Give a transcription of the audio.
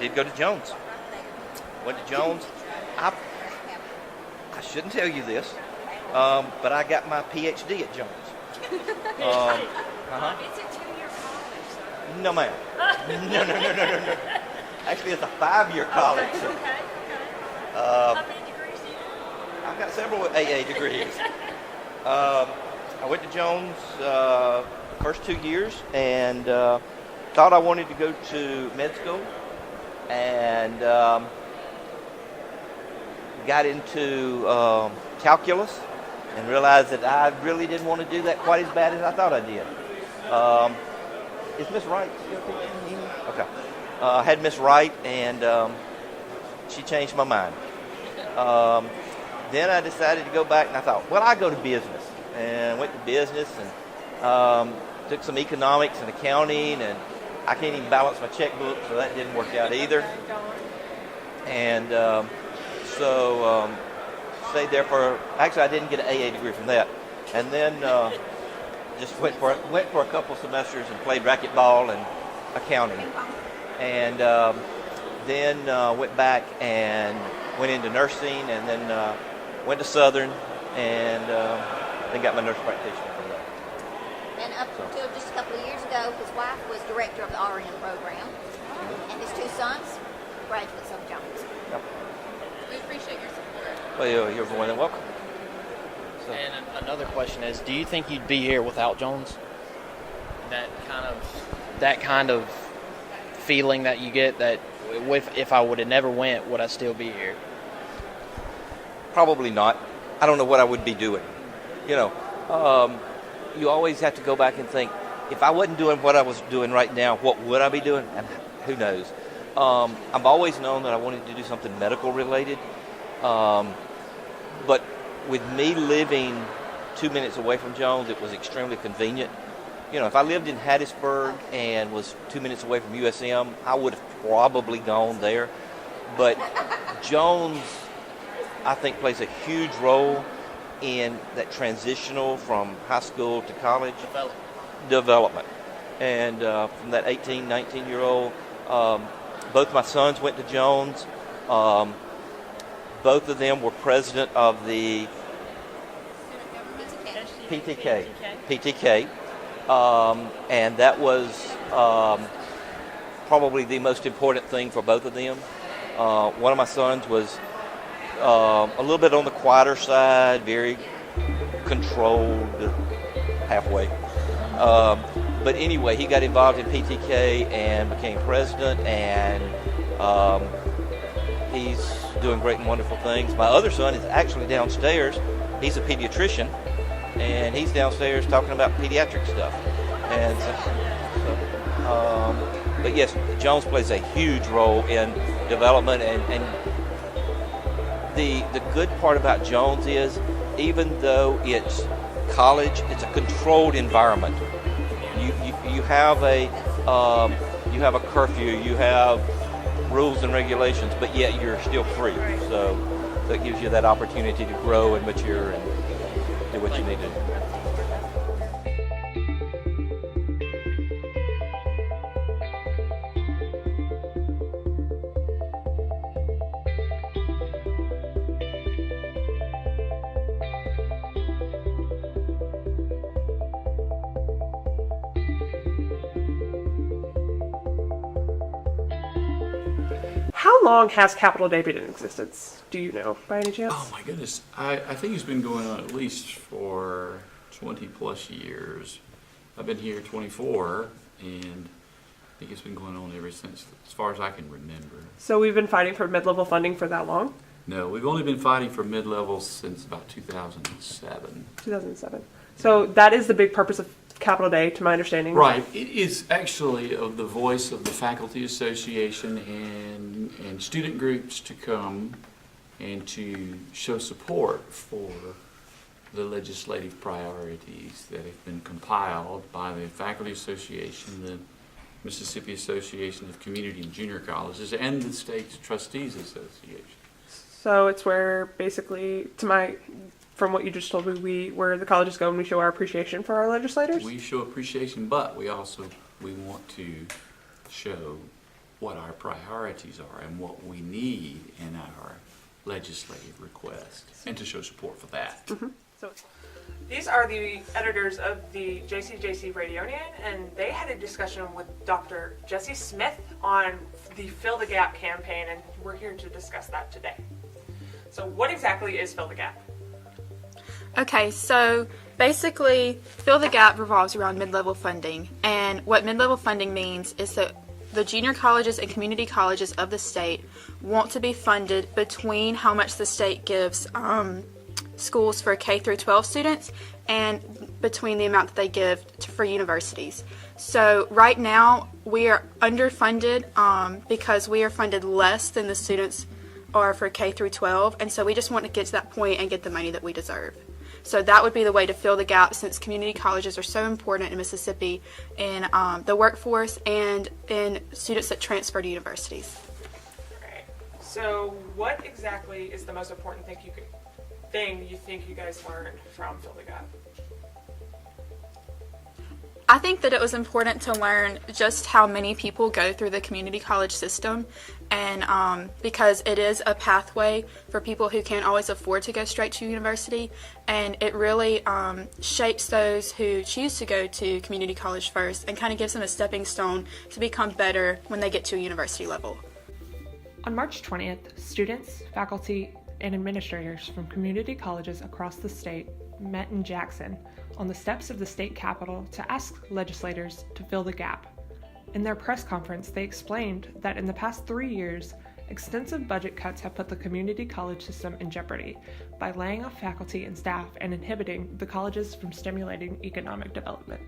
did go to Jones. Went to Jones. I shouldn't tell you this, but I got my PhD at Jones. It's a 2-year college, so. No, ma'am. No. Actually, it's a 5-year college. Okay. How many degrees do you have? I've got several AA degrees. I went to Jones the first 2 years and thought I wanted to go to med school, and got into calculus and realized that I really didn't want to do that quite as bad as I thought I did. Is Miss Wright still teaching? Okay. I had Miss Wright, and she changed my mind. Then I decided to go back, and I thought, well, I'll go to business. And went to business and took some economics and accounting, and I can't even balance my checkbook, so that didn't work out either. And so stayed there actually I didn't get an AA degree from that. And then just went for a couple semesters and played racquetball and accounting. And then went back and went into nursing, and then went to Southern, and then got my nurse practitioner from there. And up until just a couple of years ago, his wife was director of the RN program, and his 2 sons, graduates of Jones. Yep. We appreciate your support. Well, you're more than welcome. So. And another question is, do you think you'd be here without Jones? That kind of feeling that you get that if I would have never went, would I still be here? Probably not. I don't know what I would be doing. You know, you always have to go back and think, if I wasn't doing what I was doing right now, what would I be doing? And who knows? I've always known that I wanted to do something medical related. But with me living 2 minutes away from Jones, it was extremely convenient. You know, if I lived in Hattiesburg and was 2 minutes away from USM, I would have probably gone there. But Jones, I think, plays a huge role in that transitional from high school to college development. And from that 18, 19-year-old, both my sons went to Jones. Both of them were president of the PTK. And that was probably the most important thing for both of them. One of my sons was a little bit on the quieter side, very controlled, halfway. But anyway, he got involved in PTK and became president, and he's doing great and wonderful things. My other son is actually downstairs. He's a pediatrician, and he's downstairs talking about pediatric stuff. And but yes, Jones plays a huge role in development, and the good part about Jones is, even though it's college, it's a controlled environment. You have a curfew, you have rules and regulations, but yet you're still free. So that gives you that opportunity to grow and mature and do what you need to do. How long has Capital Day been in existence? Do you know, by any chance? Oh my goodness. I think it's been going on at least for 20 plus years. I've been here 24, and I think it's been going on ever since, as far as I can remember. So we've been fighting for mid-level funding for that long? No, we've only been fighting for mid-levels since about 2007. 2007. So that is the big purpose of Capital Day, to my understanding. Right. It is actually of the voice of the Faculty Association and student groups to come and to show support for the legislative priorities that have been compiled by the Faculty Association, the Mississippi Association of Community and Junior Colleges, and the State Trustees Association. So it's where, basically, from what you just told me, where the colleges go and we show our appreciation for our legislators? We show appreciation, but we want to show what our priorities are and what we need in our legislative request, and to show support for that. So these are the editors of the JCJC Radionian, and they had a discussion with Dr. Jesse Smith on the Fill the Gap campaign, and we're here to discuss that today. So what exactly is Fill the Gap? Okay, so basically, Fill the Gap revolves around mid-level funding, and what mid-level funding means is that the junior colleges and community colleges of the state want to be funded between how much the state gives schools for K through 12 students and between the amount that they give for universities. So right now we are underfunded because we are funded less than the students are for K through 12, and so we just want to get to that point and get the money that we deserve. So that would be the way to fill the gap, since community colleges are so important in Mississippi in the workforce and in students that transfer to universities. Right. So what exactly is the most important thing you think you guys learned from Fill the Gap? I think that it was important to learn just how many people go through the community college system, and because it is a pathway for people who can't always afford to go straight to university, and it really shapes those who choose to go to community college first and kind of gives them a stepping stone to become better when they get to a university level. On March 20th, students, faculty, and administrators from community colleges across the state met in Jackson on the steps of the state capitol to ask legislators to fill the gap. In their press conference, they explained that in the past 3 years, extensive budget cuts have put the community college system in jeopardy by laying off faculty and staff and inhibiting the colleges from stimulating economic development.